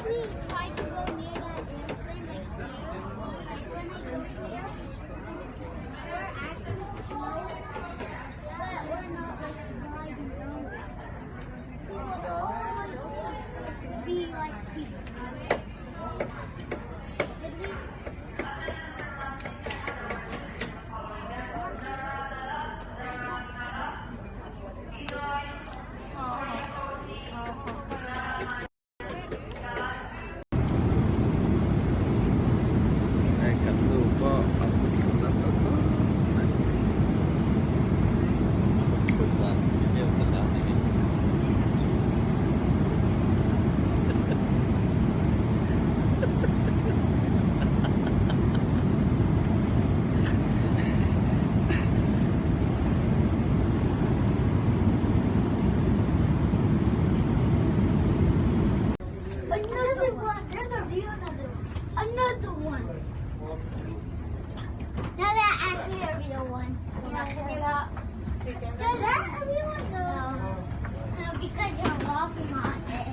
Please try to go near that airplane like here. Like when I go here, we're actually slow, but we're not like gliding around. Be like people. Did we? Another one. There's a real another one. Another one. Now that's actually a real one. Yeah. Is that a real one? No. No, because you're walking on it.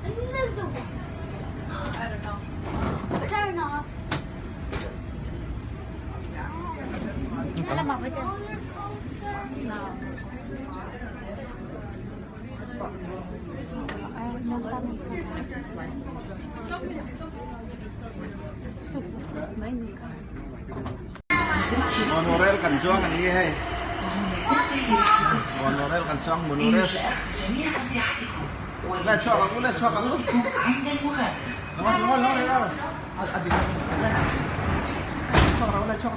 Another one. I don't know. Turn off. Roller coaster. No. Monorail kencang kan ini guys. Monorail kencang monorail. Lihat shock aku. Lawan. Adik. Shock.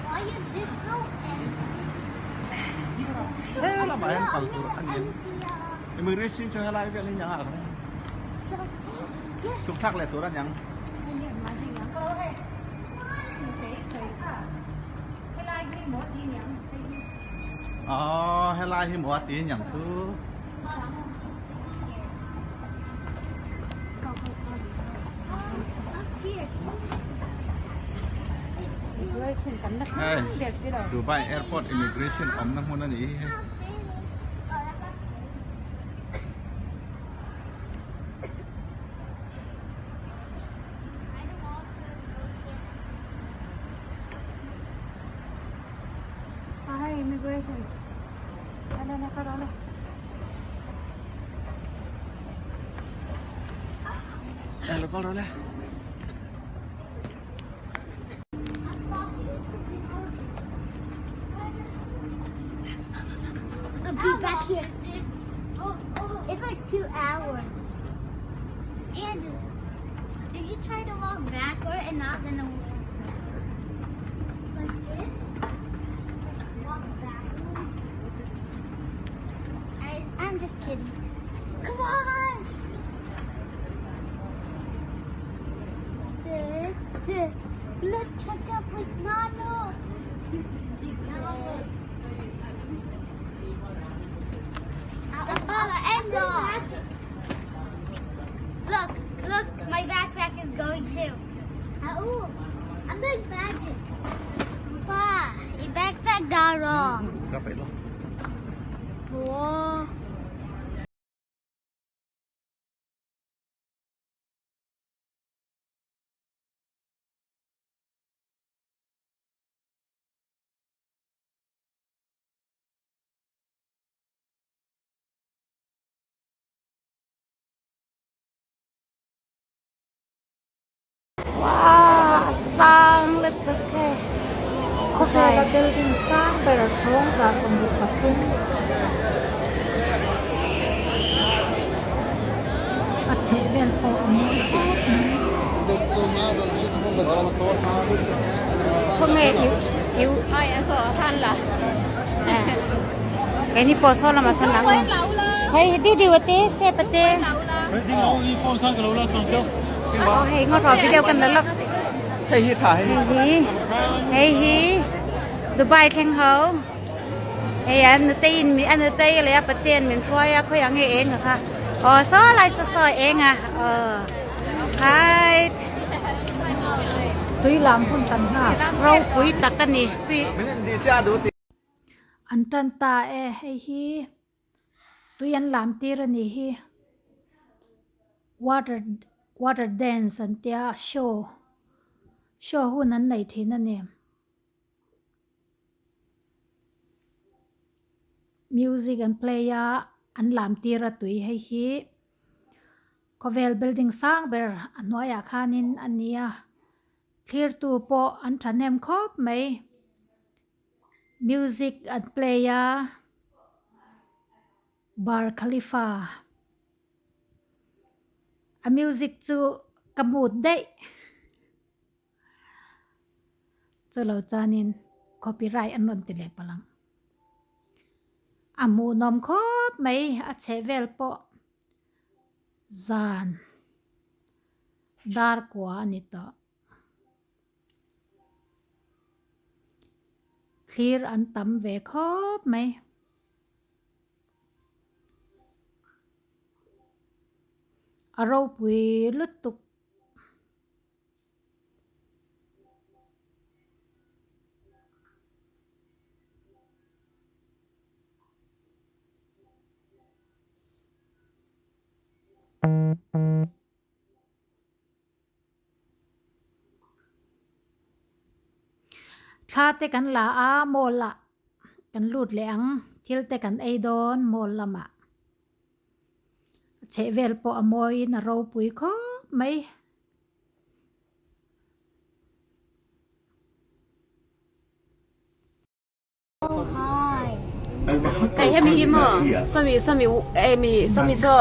Why is this so empty? Lumayan palsu angin. Immigration cho hai lai việc lên nhà hàng. Súc thác lạiตัวนั้นยังอ๋อให้ไล่ให้หมอตีอย่างซื้อดูใบ Airport Immigration อมน้ำมันนี่immigration. Ano na ka na? Lupa rola. So be back here. It's like 2 hours. And if you try to walk backward and not gonna like this. I'm just kidding. Come on! Let's catch up with Nano. Look, my backpack is going too. Oh, I'm doing magic. Pa, your backpack got wrong. Whoa. Wow, sang lên tất cả. Có phải là building sang bởi là trông ra xong được bạc khung. Ở chế viên ở mỗi khác. Không nghe yếu. Ai ăn sổ than là. Cái này bỏ số là mà sẵn lắng rồi. Thấy điều tế, xe bật tế. Hey, ngồi vào videoกันแล้วล่ะ Hey hiถ่าย Hey hi Dubai แข่งเขาไอ้อันนี้ตีนมีอันนี้ตีอะไรอะประเทศเหมือนฟอยอะเขาอย่างเองอะค่ะอ๋อซออะไรซอเองอะHi ตุยลามพุ่นตันหาเราปุยตักกันนี่ตุย Mình đi cha đủ tiền. อันตันตาให้ฮีตุยันลามตีรนี่ฮี water dance อันเตียโชว์หุ่นนั้นไหนทีนั่นเนี่ย music and play อันลามตีระตุยให้ฮีก็เวล building สร้างเบอร์อันน้อยอาคานินอันนี้clear ตัวโปอันทันเนมครบไหม music and play bar Khalifa a music จูกำมูดได้จะเราจานิน copyright อันนนติเลปลังอามูนอมครบไหมอาเชเวลโปจานดาร์กว่านี่ต่อ clear อันต่ำเวครบไหมเราปุยลุตุกถ้าเตกันลาโมละกันลูดเหลียงทิลเตกันไอดอนโมละมะเชเวลปอมอยนเราปุยคอไหม Hi. Hey, have me him some so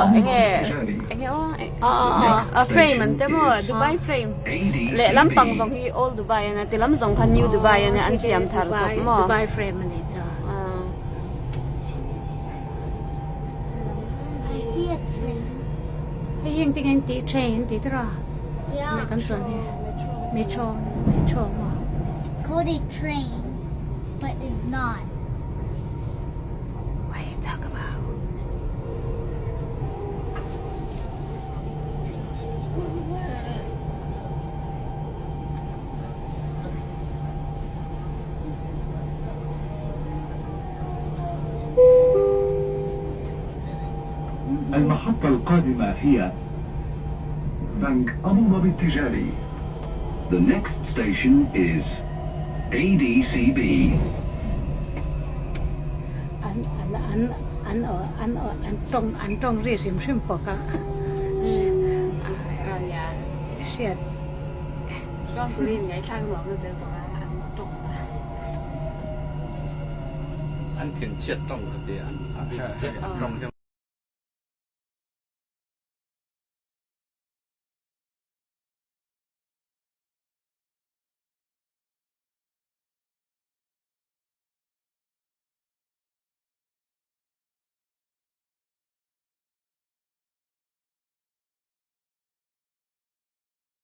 frame and demo Dubai frame. Le lam pang song hi old Dubai and the lam song kan new Dubai and an siam thar chok mo. Dubai frame มันนี่จ้า I see a train. ไอ้ยังจริงๆตีเทรนตีตรา Yeah. ไม่กันส่วนนี้เมโทรมา Called a train, but it's not. What are you talking about? المحطة القادمة هي بنك أبو ظبي التجاري. The next station is ADCB. อันตรงเรียสิมชิมปอกะเสียด Con cứ lên cái thang của mình sẽ có ăn trộm. Anh thiền triệt trong cái tiền. Anh thiền triệt trong cho